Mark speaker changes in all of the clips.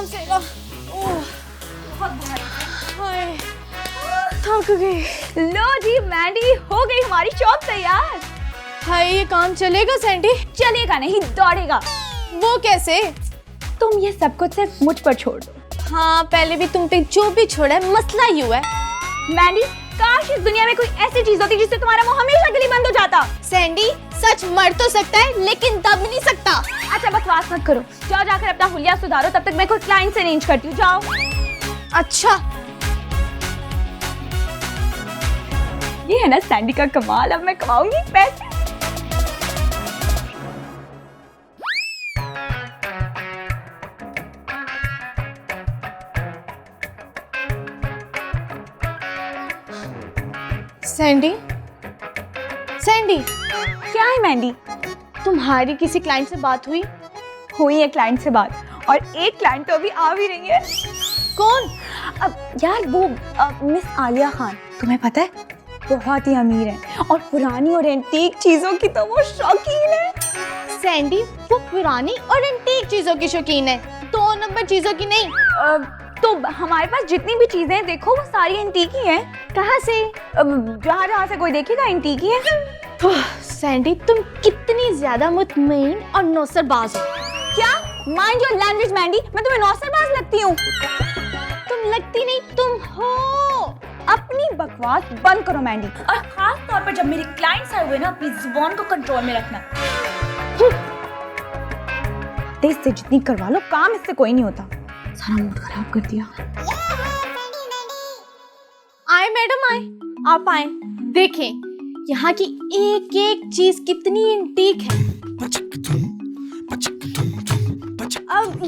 Speaker 1: आराम से लो।
Speaker 2: बहुत भारी है।
Speaker 1: हाय, थक गई।
Speaker 2: लो जी मैंडी, हो गई हमारी चॉप तैयार।
Speaker 1: हाय, ये काम चलेगा सैंडी?
Speaker 2: चलेगा नहीं, दौड़ेगा।
Speaker 1: वो कैसे?
Speaker 2: तुम ये सब कुछ सिर्फ मुझ पर छोड़ दो।
Speaker 1: हाँ, पहले भी तुम पे जो भी छोड़ा है, मसला यूं है।
Speaker 2: मैंडी, काश इस दुनिया में कोई ऐसी चीज होती जिससे तुम्हारा मुंह हमेशा के लिए बंद हो जाता।
Speaker 1: सैंडी, सच मर तो सकता है लेकिन दब नहीं सकता।
Speaker 2: अच्छा बकवास मत करो, जाओ जाकर अपना हुलिया सुधारो, तब तक मैं कोई क्लाइंट से अरेंज करती हूँ। जाओ।
Speaker 1: अच्छा,
Speaker 2: ये है ना सैंडी का कमाल, अब मैं कमाऊंगी पैसे।
Speaker 1: सैंडी, सैंडी,
Speaker 2: क्या है मैंडी?
Speaker 1: तुम्हारी किसी क्लाइंट से बात हुई?
Speaker 2: हुई है क्लाइंट से बात, और एक क्लाइंट तो अभी आ भी रही है।
Speaker 1: कौन?
Speaker 2: अब यार वो मिस आलिया खान, तुम्हें पता है बहुत ही अमीर है और पुरानी और एंटीक चीजों की तो वो शौकीन है।
Speaker 1: सैंडी, वो पुरानी और एंटीक चीजों की शौकीन है, 2 नंबर चीजों की नहीं।
Speaker 2: तो हमारे पास जितनी भी चीजें हैं देखो वो सारी एंटीक ही हैं।
Speaker 1: कहाँ से?
Speaker 2: जहाँ जहाँ से कोई देखेगा एंटीक ही है।
Speaker 1: सैंडी, तुम कितनी ज्यादा मुतमईन और नौसरबाज हो।
Speaker 2: क्या? माइंड योर लैंग्वेज मैंडी, मैं तुम्हें नौसरबाज लगती हूँ?
Speaker 1: तुम लगती नहीं, तुम हो।
Speaker 2: अपनी बकवास बंद करो मैंडी, और खास तौर पर जब मेरे क्लाइंट्स आए हुए ना, अपनी जुबान को कंट्रोल में रखना। तेज से जितनी करवा लो, काम इससे कोई नहीं होता। सारा मूड खराब कर दिया।
Speaker 1: आए मैडम, आए, आप आए। देखें यहाँ की एक एक चीज कितनी एंटीक है।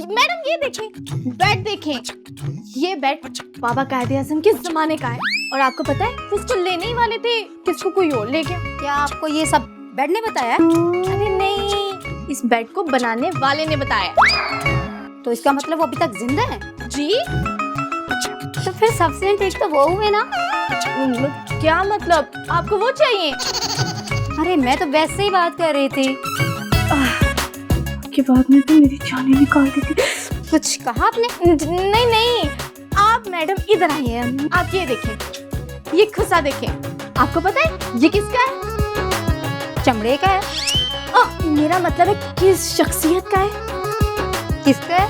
Speaker 1: मैडम ये देखें, बेड देखें। ये बेड बाबा कायदे आज़म के जमाने का है, और आपको पता है इसको लेने ही वाले थे, किसको कोई और ले गया।
Speaker 3: क्या आपको ये सब बेड ने बताया?
Speaker 1: अरे नहीं, इस बेड को बनाने वाले ने बताया।
Speaker 3: तो इसका मतलब वो अभी तक जिंदा है?
Speaker 1: जी,
Speaker 3: तो फिर सबसे एंटीक तो वो हुए ना।
Speaker 1: क्या मतलब, आपको वो चाहिए?
Speaker 3: अरे मैं तो वैसे ही बात कर रही थी।
Speaker 2: के बाद में तो मेरी जाने निकाल दी थी।
Speaker 3: कुछ कहा आपने?
Speaker 1: नहीं नहीं, आप मैडम इधर आइए। आप ये देखें, ये खुसा देखें। आपको पता है ये किसका है?
Speaker 3: चमड़े का है।
Speaker 1: मेरा मतलब है किस शख्सियत का है?
Speaker 3: किसका है?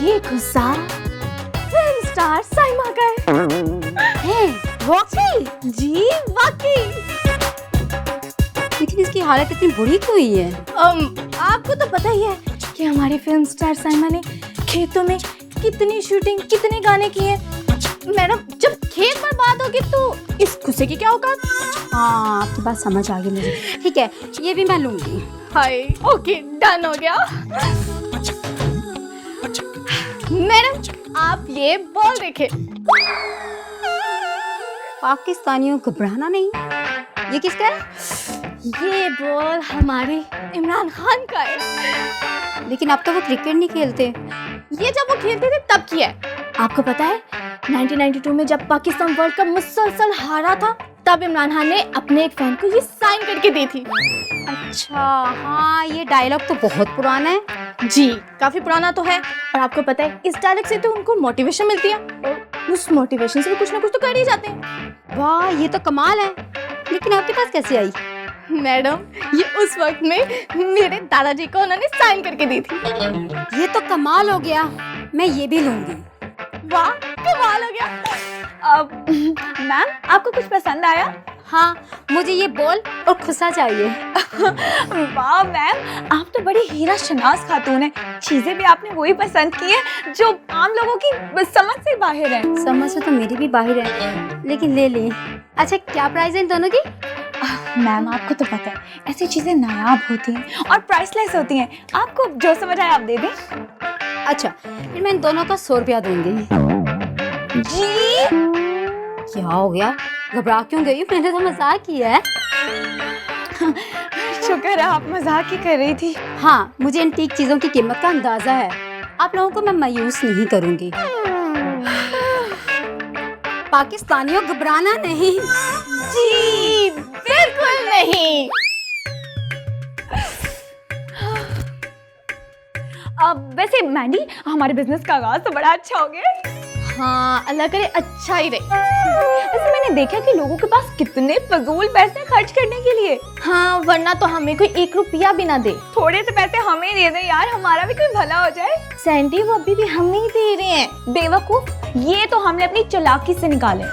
Speaker 1: ये खुसा फिल्म स्टार साइमा का है।
Speaker 3: वाकई?
Speaker 1: जी वाकई।
Speaker 3: लेकिन इसकी हालत इतनी बुरी क्यों हुई है?
Speaker 1: आपको तो पता ही है कि हमारे फिल्म स्टार साइमा ने खेतों में कितनी शूटिंग, कितने गाने किए। मैडम, जब खेत बर्बाद होगी तो इस खुशे की क्या औकात?
Speaker 3: हाँ, आपकी बात समझ आ गई मुझे। ठीक है, ये भी मैं लूंगी।
Speaker 1: हाय, ओके, डन हो गया। मैडम, आप ये बॉल देखें।
Speaker 3: पाकिस्तानियों घबराना नहीं। ये किसका है?
Speaker 1: ये बॉल हमारे इमरान खान का है।
Speaker 3: लेकिन अब तो वो क्रिकेट नहीं खेलते।
Speaker 1: ये जब वो खेलते थे तब किया है। आपको पता है 1992 में जब पाकिस्तान वर्ल्ड कप मुसलसल हारा था, तब इमरान खान ने अपने एक फैन को ये साइन करके दी थी।
Speaker 3: अच्छा, हाँ, ये डायलॉग तो बहुत पुराना है।
Speaker 1: जी, काफी पुराना तो है। और आपको पता है इस डायलॉग से तो उनको मोटिवेशन मिलती है, और उस मोटिवेशन से वो कुछ ना कुछ तो कर ही जाते हैं।
Speaker 3: वाह, ये तो कमाल है। लेकिन आपके पास कैसे आई?
Speaker 1: मैडम, ये उस वक्त में मेरे दादाजी को उन्होंने साइन करके दी थी।
Speaker 3: ये तो कमाल हो गया, मैं ये भी लूंगी।
Speaker 1: वाह, कमाल हो गया।
Speaker 2: मैम, आपको कुछ पसंद आया?
Speaker 3: हाँ, मुझे ये बॉल और खुसा चाहिए।
Speaker 2: वाह मैम, आप तो बड़ी हीरा शनास खातून है। चीजें भी आपने वही पसंद की है जो आम लोगों की समझ से बाहर है।
Speaker 3: समझ से तो मेरी भी बाहर है, लेकिन ले ली। अच्छा, क्या प्राइस है इन दोनों की?
Speaker 2: मैम, आपको तो पता है ऐसी चीजें नायाब होती हैं और प्राइसलेस होती हैं। आपको जो समझ आए आप दे दें।
Speaker 3: अच्छा, फिर मैं इन दोनों का 100 रुपया दूंगी।
Speaker 2: जी?
Speaker 3: क्या हो गया, घबरा क्यों गई? मैंने तो मजाक किया है।
Speaker 2: शुक्र है आप मजाक ही कर रही थी।
Speaker 3: हाँ, मुझे एंटीक चीजों की कीमत का अंदाजा है। आप लोगों को मैं मायूस नहीं करूंगी। पाकिस्तानियों, घबराना नहीं।
Speaker 1: जी बिल्कुल नहीं।
Speaker 2: अब वैसे मैंडी, हमारे बिजनेस का आगाज तो बड़ा अच्छा हो गया।
Speaker 1: हाँ, अल्लाह करे अच्छा ही रहे।
Speaker 2: वैसे मैंने देखा कि लोगों के पास कितने फजूल पैसे खर्च करने के लिए।
Speaker 1: हाँ, वरना तो हमें कोई 1 रुपया भी ना दे।
Speaker 2: थोड़े से पैसे हमें दे दे यार, हमारा भी कोई भला हो जाए।
Speaker 1: सैंडी, वो अभी भी हमें ही दे रहे हैं।
Speaker 2: बेवकूफ, ये तो हमने अपनी चालाकी से निकाले,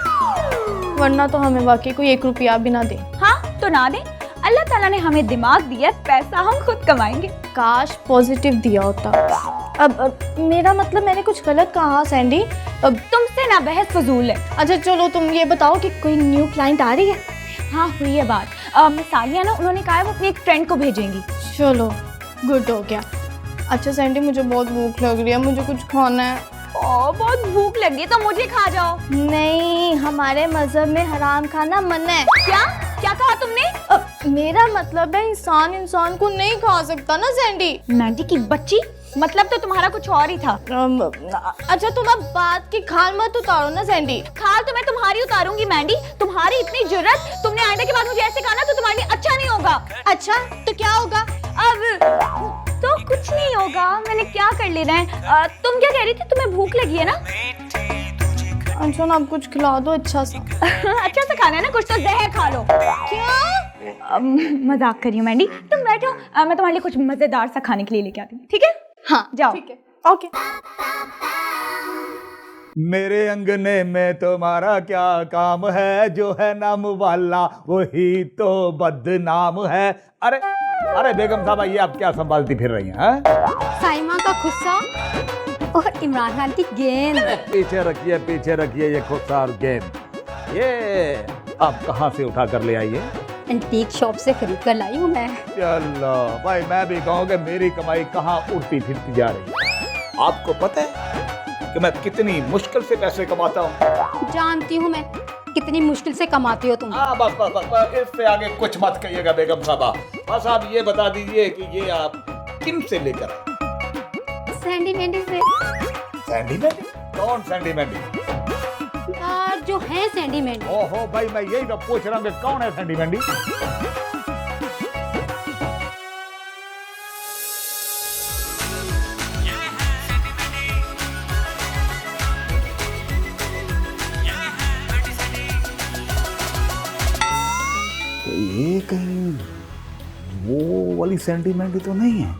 Speaker 1: वरना तो हमें वाकई कोई 1 रुपया भी ना दे।
Speaker 2: हाँ तो ना दे, अल्लाह ताला ने हमें दिमाग दिया, पैसा हम खुद कमाएंगे।
Speaker 1: काश पॉजिटिव दिया होता। अब मेरा मतलब मैंने कुछ गलत कहा सैंडी? अब
Speaker 2: तुमसे ना बहस फजूल है।
Speaker 1: अच्छा चलो, तुम ये बताओ कि कोई न्यू क्लाइंट आ रही है?
Speaker 2: हाँ हुई है बात। सालिया ना, उन्होंने कहा है वो अपनी एक फ्रेंड को भेजेंगी।
Speaker 1: चलो, गुड हो गया। अच्छा सैंडी, मुझे बहुत भूख लग रही है, मुझे कुछ खाना है।
Speaker 2: बहुत भूख लगी है तो मुझे खा जाओ।
Speaker 1: नहीं, हमारे मजहब में हराम खाना मना है।
Speaker 2: क्या क्या कहा तुमने?
Speaker 1: मेरा मतलब है इंसान को नहीं खा सकता ना सैंडी।
Speaker 2: मैंडी की बच्ची, मतलब तो तुम्हारा कुछ और ही था।
Speaker 1: अच्छा तुम अब बात की खाल मत उतारो ना सैंडी।
Speaker 2: खाल तो मैं तुम्हारी उतारूंगी मैंडी, तुम्हारी इतनी जुर्रत। तुमने आइंदा के बाद मुझे ऐसे कहा ना तो तुम्हारे लिए अच्छा नहीं होगा।
Speaker 1: अच्छा तो क्या होगा?
Speaker 2: अब तो कुछ नहीं होगा, मैंने क्या कर लेना है। तुम क्या कह रही थी, तुम्हें भूख लगी है ना?
Speaker 1: अच्छा ना, अब कुछ खिला दो अच्छा सा।
Speaker 2: अच्छा सा खाना है ना, कुछ तो जहर खा लो।
Speaker 1: क्या?
Speaker 2: मजाक करियो मैंडी, तुम बैठो, मैं तुम्हारे लिए कुछ मजेदार सा खाने के लिए लेके आती हूँ, ठीक है?
Speaker 1: हाँ
Speaker 2: जाओ।
Speaker 1: ठीक है, ओके।
Speaker 4: मेरे अंगने में तुम्हारा क्या काम है, जो है नाम वाला वही तो बदनाम है। अरे अरे बेगम साहब, ये आप क्या संभालती फिर रही हैं?
Speaker 3: साइमा का गुस्सा और इमरान खान की गेंद।
Speaker 4: पीछे रखिए ये खूबसूरत गेंद। ये आप कहाँ से उठा कर ले आई है?
Speaker 3: एंटीक शॉप से खरीद कर लाई हूँ मैं।
Speaker 4: चलो भाई, मैं भी कहूँ कि मेरी कमाई कहाँ उड़ती फिरती जा रही है। आपको पता है कि मैं कितनी मुश्किल से पैसे कमाता हूँ?
Speaker 3: जानती हूँ मैं, कितनी मुश्किल से कमाती हो तुम।
Speaker 4: बस इससे आगे कुछ मत कहिएगा बेगम साहबा। बस आप ये बता दीजिए कि ये आप किन से लेकर आए?
Speaker 3: सैंडी मैंडी से।
Speaker 4: सैंडी मैंडी? कौन सैंडी मैंडी?
Speaker 3: यार जो है सैंडी मैंडी।
Speaker 4: ओहो भाई, मैं यही तो पूछ रहा हूँ कि कौन है सैंडी मैंडी? ये कहीं वो वाली सैंडी मैंडी तो नहीं है?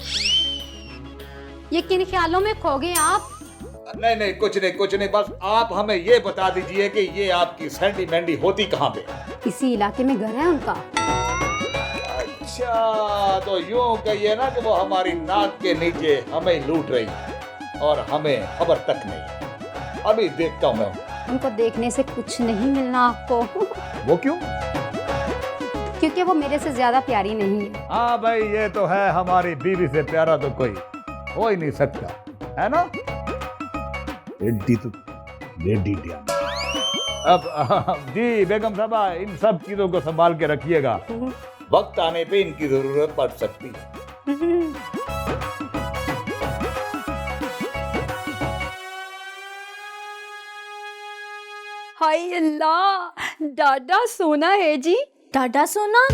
Speaker 3: ये किन ख्यालों में खो गए आप?
Speaker 4: नहीं, कुछ नहीं, बस आप हमें ये बता दीजिए कि ये आपकी सैंडी मैंडी होती कहाँ पे?
Speaker 3: इसी इलाके में घर है उनका।
Speaker 4: अच्छा, तो यूं कहिए ना कि वो हमारी नाक के नीचे हमें लूट रही है और हमें खबर तक नहीं। अभी देखता हूँ मैं।
Speaker 3: उनको देखने से कुछ नहीं मिलना आपको।
Speaker 4: वो क्यों?
Speaker 3: क्योंकि वो मेरे से ज्यादा प्यारी नहीं है।
Speaker 4: हाँ भाई, ये तो है, हमारी बीवी से प्यारा तो कोई हो ही नहीं सकता, है ना? एड्डी तो लेडी ड्यान। अब जी बेगम साहबा, इन सब चीजों को संभाल के रखिएगा, वक्त आने पे इनकी जरूरत पड़ सकती है।
Speaker 2: हाय अल्लाह, डाडा सोना है जी।
Speaker 1: टाटा सोना?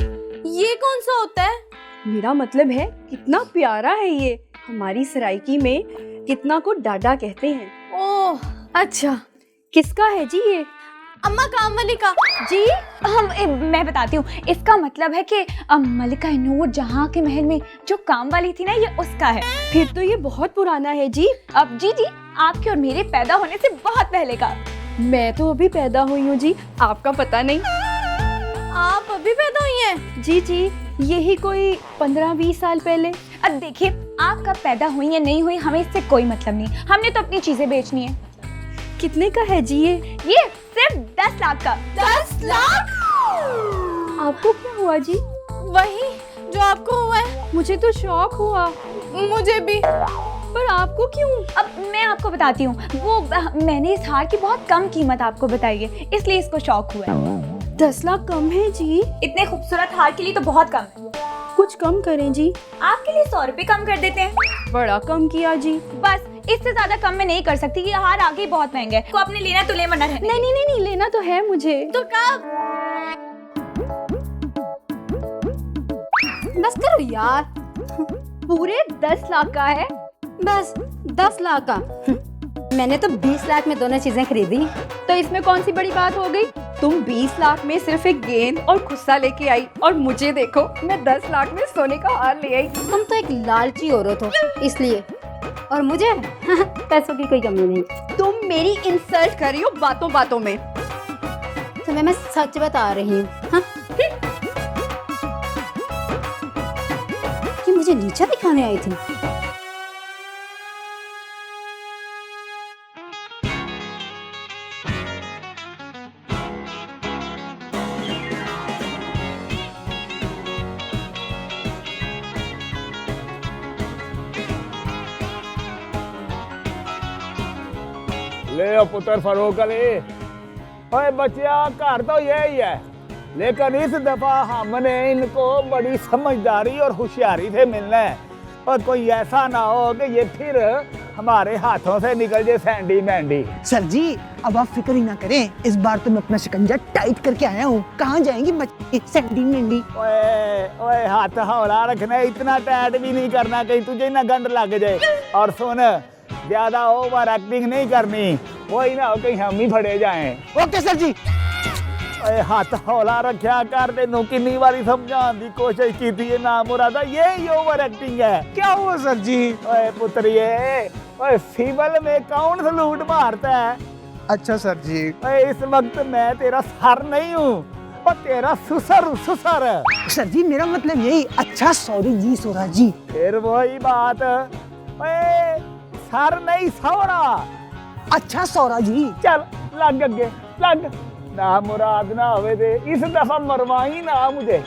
Speaker 1: ये कौन सा होता है?
Speaker 5: मेरा मतलब है कितना प्यारा है ये। हमारी सराइकी में कितना को डाडा कहते हैं।
Speaker 1: ओह अच्छा।
Speaker 5: किसका है जी ये?
Speaker 1: अम्मा काम वाली का
Speaker 2: जी मैं बताती हूँ, इसका मतलब है कि मलिका नूर जहाँ के महल में जो काम वाली थी ना, ये उसका है।
Speaker 5: फिर तो ये बहुत पुराना है जी।
Speaker 2: अब जी आपके और मेरे पैदा होने से बहुत पहले का।
Speaker 5: मैं तो अभी पैदा हुई हूँ जी, आपका पता नहीं।
Speaker 1: आप अभी पैदा हुई हैं?
Speaker 5: जी, यही कोई 15-20 साल पहले।
Speaker 2: अब देखिए, आप कब पैदा हुई या नहीं हुई हमें इससे कोई मतलब नहीं, हमने तो अपनी चीजें बेचनी है।
Speaker 5: कितने का है जी ये?
Speaker 2: ये सिर्फ 10 लाख का।
Speaker 1: 10 लाख?
Speaker 5: आपको क्या हुआ जी?
Speaker 1: वही जो आपको हुआ है।
Speaker 5: मुझे तो शौक हुआ।
Speaker 1: मुझे भी।
Speaker 5: पर आपको क्यों?
Speaker 2: अब मैं आपको बताती हूँ, वो मैंने इस हार की बहुत कम कीमत आपको बताई है, इसलिए इसको शौक हुआ है।
Speaker 5: 10 लाख कम है जी।
Speaker 2: इतने खूबसूरत हार के लिए तो बहुत कम है।
Speaker 5: कुछ कम करें जी।
Speaker 2: आपके लिए 100 रुपए कम कर देते हैं।
Speaker 5: बड़ा कम किया जी।
Speaker 2: बस इससे ज्यादा कम में नहीं कर सकती, ये हार आगे बहुत महंगा है। को आपने लेना तो ले, मना रहने।
Speaker 5: नहीं, लेना तो है मुझे।
Speaker 1: तो कब?
Speaker 3: बस करो यार।
Speaker 5: पूरे 10 लाख का है।
Speaker 3: बस 10 लाख का। मैंने तो 20 लाख में दोनों चीजें खरीदी।
Speaker 5: तो इसमें कौन सी बड़ी बात हो गई? तुम 20 लाख में सिर्फ एक गेंद और खुस्सा लेके आई और मुझे देखो, मैं 10 लाख में सोने का हार ले आई।
Speaker 3: तुम तो एक लालची औरत हो इसलिए, और मुझे पैसों की कोई कमी नहीं।
Speaker 5: तुम मेरी इंसल्ट कर रही हो बातों बातों में।
Speaker 3: तुम्हें मैं सच बता रही हूँ हाँ? कि मुझे नीचा दिखाने आई थी।
Speaker 4: ले ओ पुत्र फरोख अली, ओए बच्चिया घर तो यही है, लेकिन इस दफा हमने इनको बड़ी समझदारी और होशियारी से मिलना है, और कोई ऐसा ना हो कि ये फिर हमारे हाथों से निकल जाए सैंडी मैंडी।
Speaker 6: सर जी अब आप फिक्र ही ना करें, इस बार तो मैं अपना शिकंजा टाइट करके आया हूँ। कहाँ जाएंगी बच्ची सैंडी मैंडी?
Speaker 4: ओए ओए हाथ हौला रखना, इतना टाइट भी नहीं करना कहीं तुझे ना गंड लग जाए। और सुन, ज्यादा ओवर एक्टिंग नहीं करनी, वही ना हो कहीं हम ही फड़े जाएं।
Speaker 6: ओके सर जी।
Speaker 4: ओए हाथ हौला रखा कर, तेनू कितनी बारी समझाने की कोशिश की थी, ना मुरादा ये ओवर एक्टिंग है।
Speaker 6: क्या हुआ सर जी?
Speaker 4: ओए पुत्रिये, ओए सिविल में कौन सलूट मारता है?
Speaker 6: अच्छा सर जी।
Speaker 4: ओए इस वक्त मैं तेरा सर नहीं हूँ, और तेरा सुसर सुसर।
Speaker 6: सर जी मेरा मतलब यही। अच्छा सॉरी जी सोरा जी।
Speaker 4: फिर वही बात, ओए सर नहीं सौरा।
Speaker 6: अच्छा सौरा जी।
Speaker 4: चल लग अगे लग, ना मुराद ना होवे दे, इस दफा मरवाई ना मुझे।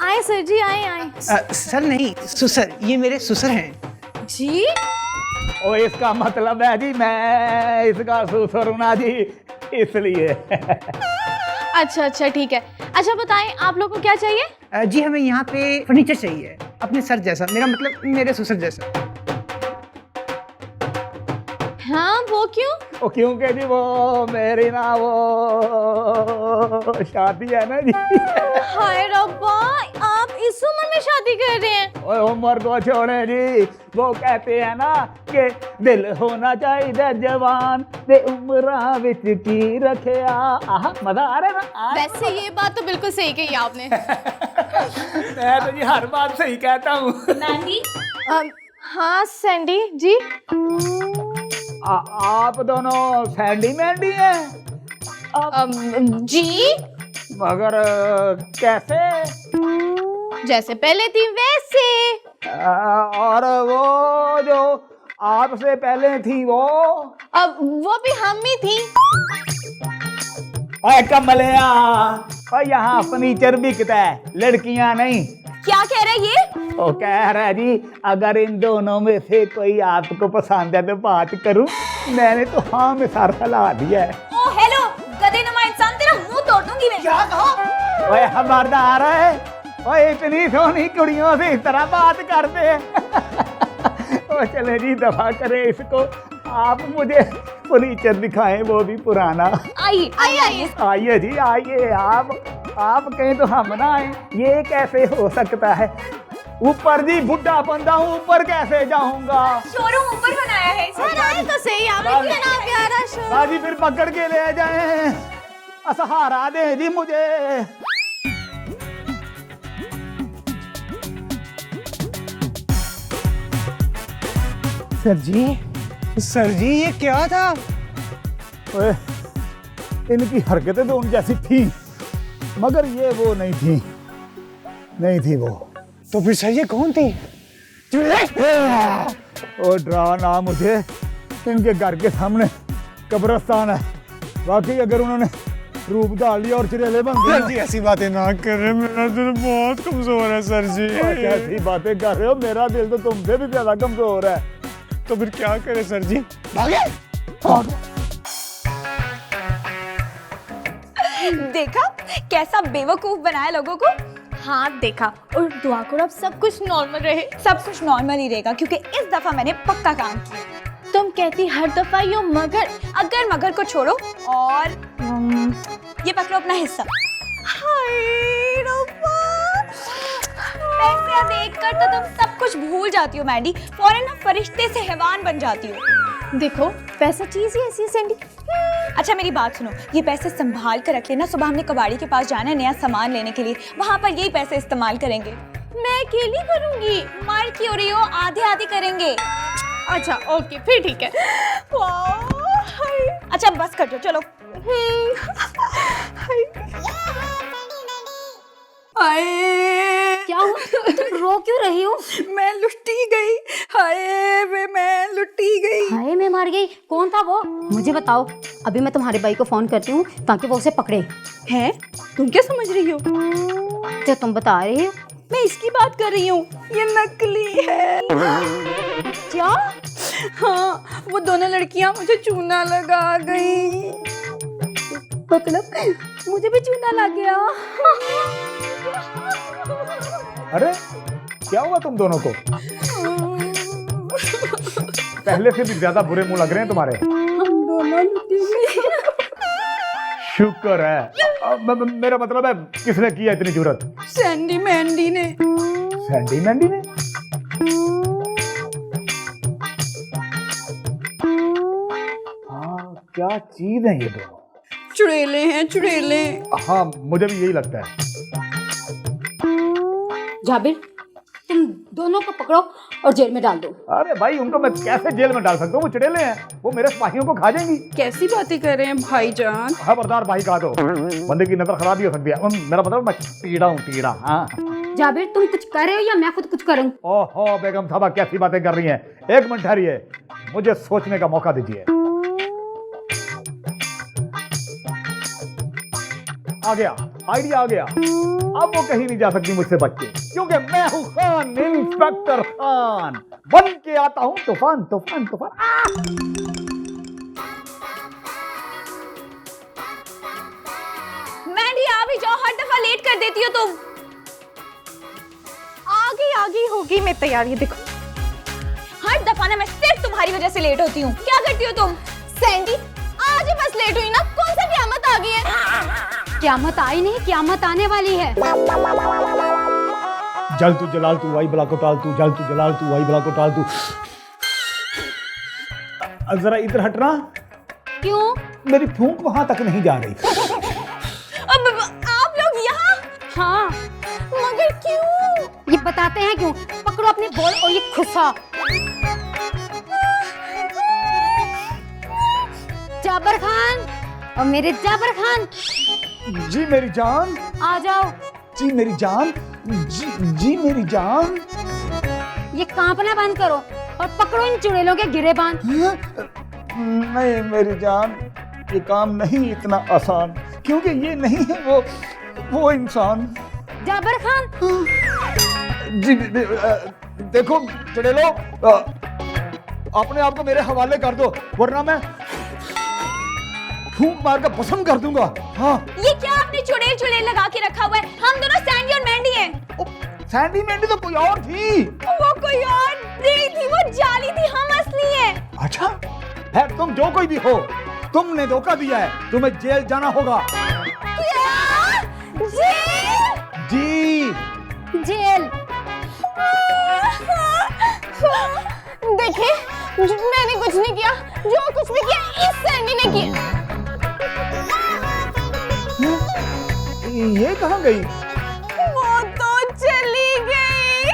Speaker 1: आए सर जी, आए आए।
Speaker 6: सर नहीं सुसर, ये मेरे सुसर हैं।
Speaker 1: जी
Speaker 4: ओ इसका मतलब है जी मैं इसका सुसर हूं ना जी, इसलिए।
Speaker 1: अच्छा अच्छा ठीक है। अच्छा बताएं आप लोग को क्या चाहिए?
Speaker 6: जी हमें यहाँ पे फर्नीचर चाहिए, अपने सर जैसा, मेरा मतलब मेरे सुसर जैसा।
Speaker 1: हाँ वो क्यों?
Speaker 4: ओ क्योंकि जी वो मेरी ना वो शादी है ना जी।
Speaker 1: हाय रब्बा, आप इस उम्र में शादी कर रहे हैं?
Speaker 4: ओए उम्र को छोड़े जी, वो कहते हैं ना कि दिल होना चाहिए जवान ते उम्रा विच की रखिया। आहा मजा आ रहा है ना?
Speaker 1: वैसे ये बात तो बिल्कुल सही कही आपने।
Speaker 4: मैं तो जी हर बात सही कहता हूँ।
Speaker 2: नानी
Speaker 1: हाँ सैंडी जी।
Speaker 4: आप दोनों सैंडी मैंडी हैं?
Speaker 1: जी
Speaker 4: मगर कैसे?
Speaker 1: जैसे पहले थी वैसे।
Speaker 4: और वो जो आपसे पहले थी वो?
Speaker 1: अब वो भी हम ही थी।
Speaker 4: ओए कमलिया, और यहाँ फर्नीचर बिकता है, लड़कियां नहीं।
Speaker 2: क्या कह रहे हैं ये?
Speaker 4: वो कह रहा है जी अगर इन दोनों में से कोई आपको पसंद है तो बात करूं। मैंने तो हाँ में सर हिला दिया है।
Speaker 2: ओ हेलो गधे नुमा इंसान, तेरा मुंह तोड़ दूंगी मैं।
Speaker 6: क्या कहा?
Speaker 4: ओए खबरदार है, ओए इतनी सोहनी कुड़ियों से इस तरह बात करते हैं। ओ चले जी दफा करे इसको, आप मुझे फर्नीचर दिखाएं, वो भी पुराना।
Speaker 2: आइए आइए आइए।
Speaker 4: आइए जी आइए, आप कहें तो हम ना आए, ये कैसे हो सकता है? ऊपर जी बुढ़ा बंदा हूँ, ऊपर कैसे जाऊंगा?
Speaker 2: शोरूम ऊपर बनाया है।
Speaker 1: सर आए तो सही, आपने कितना प्यारा शो।
Speaker 4: बाजी फिर पकड़ के ले जाए, सहारा दे जी मुझे।
Speaker 6: सर जी ये क्या था?
Speaker 4: ओए, इनकी हरकतें तो उन जैसी थी, मगर ये वो नहीं थी, नहीं थी वो।
Speaker 6: तो फिर सर ये कौन थी?
Speaker 4: ओ डरा ना मुझे, इनके घर के सामने कब्रिस्तान है, वाकई अगर उन्होंने रूप डाल लिया और चिरेले बन गए।
Speaker 6: सर जी ऐसी बातें ना कर रहे, मेरा दिल बहुत कमजोर है सर जी।
Speaker 4: कैसी बातें कर रहे हो, मेरा दिल तो तुमसे भी ज्यादा कमजोर है।
Speaker 6: तो फिर क्या करे सर जी?
Speaker 4: भागे।
Speaker 2: देखा कैसा बेवकूफ बनाया लोगों को।
Speaker 1: हाँ देखा, और दुआ करो अब सब कुछ नॉर्मल रहे।
Speaker 2: सब कुछ नॉर्मल ही रहेगा क्योंकि इस दफा मैंने पक्का काम किया।
Speaker 1: तुम कहती हर दफा यो मगर।
Speaker 2: अगर मगर को छोड़ो और ये पकड़ो अपना हिस्सा।
Speaker 1: हाय
Speaker 2: पैसे देखकर तो तुम सब कुछ भूल जाती हो मैंडी, फौरन ना फरिश्ते से हैवान बन जाती हो।
Speaker 1: देखो पैसा चीज ही ऐसी है सैंडी।
Speaker 2: अच्छा मेरी बात सुनो, ये पैसे संभाल कर रख लेना, सुबह हमने कबाड़ी के पास जाना है नया सामान लेने के लिए, वहाँ पर यही पैसे इस्तेमाल करेंगे।
Speaker 1: मैं अकेली करूंगी।
Speaker 2: मार क्यों रही हो, आधे आधे करेंगे।
Speaker 1: अच्छा ओके फिर ठीक है।
Speaker 2: अच्छा बस कर दो चलो।
Speaker 3: क्या हुआ? तुम रो क्यों रही हो?
Speaker 5: मैं लुटी गई, हाय वे मैं लुटी गई।
Speaker 3: हाय मैं मर गई। कौन था वो? मुझे बताओ। अभी मैं तुम्हारे भाई को फोन करती हूँ ताकि वो उसे पकड़े।
Speaker 5: हैं? तुम क्या समझ रही हो?
Speaker 3: जो तुम बता रही हो।
Speaker 5: मैं इसकी बात कर रही हूँ, ये नकली है।
Speaker 3: क्या?
Speaker 5: हाँ, वो दोनों लड़कियां मुझे चूना लगा गई। मतलब मुझे भी चूना लग गया।
Speaker 4: अरे क्या हुआ तुम दोनों को? पहले से भी ज्यादा बुरे मुंह लग रहे हैं तुम्हारे।
Speaker 5: हम दोनों लुटी गई।
Speaker 4: शुक्र है। मेरा मतलब है किसने किया इतनी जुर्रत?
Speaker 5: सैंडी मैंडी ने।
Speaker 4: सैंडी मैंडी ने? हाँ क्या चीज है ये दोनों?
Speaker 5: चुड़ैले हैं चुड़ैले।
Speaker 4: हाँ मुझे भी यही लगता है।
Speaker 3: जाबिर तुम दोनों को पकड़ो और जेल में डाल दो।
Speaker 4: अरे भाई उनको मैं कैसे जेल में डाल सकता हूँ? वो चुड़ैले हैं, वो मेरे सिपाहियों को खा जाएंगी।
Speaker 5: कैसी बातें कर रहे हैं भाईजान?
Speaker 4: खबरदार भाई कहा तो बंदे की नजर खराब ही हो सकती है। मेरा मतलब मैं टीड़ा हूँ टीड़ा। हाँ
Speaker 3: जाबिर तुम कुछ कर रहे हो या मैं खुद कुछ करूँ?
Speaker 4: ओहो बेगम साहबा कैसी बातें कर रही हैं? एक मिनट ठहरिए, मुझे सोचने का मौका दीजिए। आ गया, आइडिया आ गया। अब वो कहीं नहीं जा सकती मुझसे बच के, क्योंकि मैं हूं खान, इंस्पेक्टर खान। बन के आता हूं तूफान तूफान तूफान।
Speaker 2: मैंडी आ भी जाओ, हर दफा लेट कर देती हो तुम।
Speaker 1: आगे होगी मैं तैयार। ये देखो
Speaker 2: हर दफा ना मैं सिर्फ तुम्हारी वजह से लेट होती हूँ। क्या करती हो तुम?
Speaker 1: सैंडी आज ही बस लेट हुई ना, कौन सा क़यामत आ गई है?
Speaker 3: क़यामत आई नहीं, क़यामत आने वाली है।
Speaker 4: जल तू जलाल तू वाई बला को टाल तू, जल तू जलाल तू वाई बला को टाल तू। जरा इधर हटना।
Speaker 3: क्यों?
Speaker 4: मेरी फूंक वहां तक नहीं जा रही।
Speaker 2: अब आप लोग यहाँ?
Speaker 3: हाँ
Speaker 1: मगर क्यों?
Speaker 3: ये बताते हैं क्यों। पकड़ो अपने बॉल और ये खुसा। जाबर खान और मेरे जाबर खान।
Speaker 4: जी मेरी जान।
Speaker 3: आ जाओ।
Speaker 4: जी मेरी जान। जी मेरी जान।
Speaker 3: ये कांपना बंद करो और पकड़ो इन चुड़ैलों के गिरे बांध।
Speaker 4: नहीं मेरी जान, ये काम नहीं इतना आसान, क्योंकि ये नहीं है वो इंसान।
Speaker 3: जाबर खान।
Speaker 4: जी देखो चुड़ैलो, अपने आप को मेरे हवाले कर दो, वरना मैं फूंक मार कर पसंद कर दूंगा। हाँ
Speaker 2: ये क्या आपने चुड़ैल चुड़ैल लगा के रखा हुआ है? हम दोनों सैंडी और मैंडी हैं।
Speaker 4: सैंडी मैंडी तो कोई और थी।
Speaker 2: वो कोई और नहीं थी, वो जाली थी, हम असली हैं।
Speaker 4: अच्छा है, तुम जो कोई भी हो, तुमने धोखा दिया है, तुम्हें जेल जाना होगा।
Speaker 2: क्या? जेल?
Speaker 4: जी
Speaker 3: जेल।
Speaker 1: देखे मैंने कुछ नहीं किया, जो कुछ भी किया इस सैंडी ने किया।
Speaker 4: ये कहाँ गई?
Speaker 2: वो तो चली गई।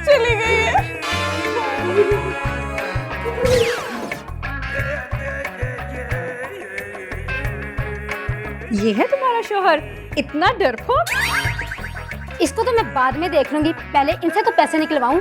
Speaker 2: चली गई है।
Speaker 5: ये है तुम्हारा शौहर, इतना डरपोक।
Speaker 3: इसको तो मैं बाद में देख लूंगी, पहले इनसे तो पैसे निकलवाऊं।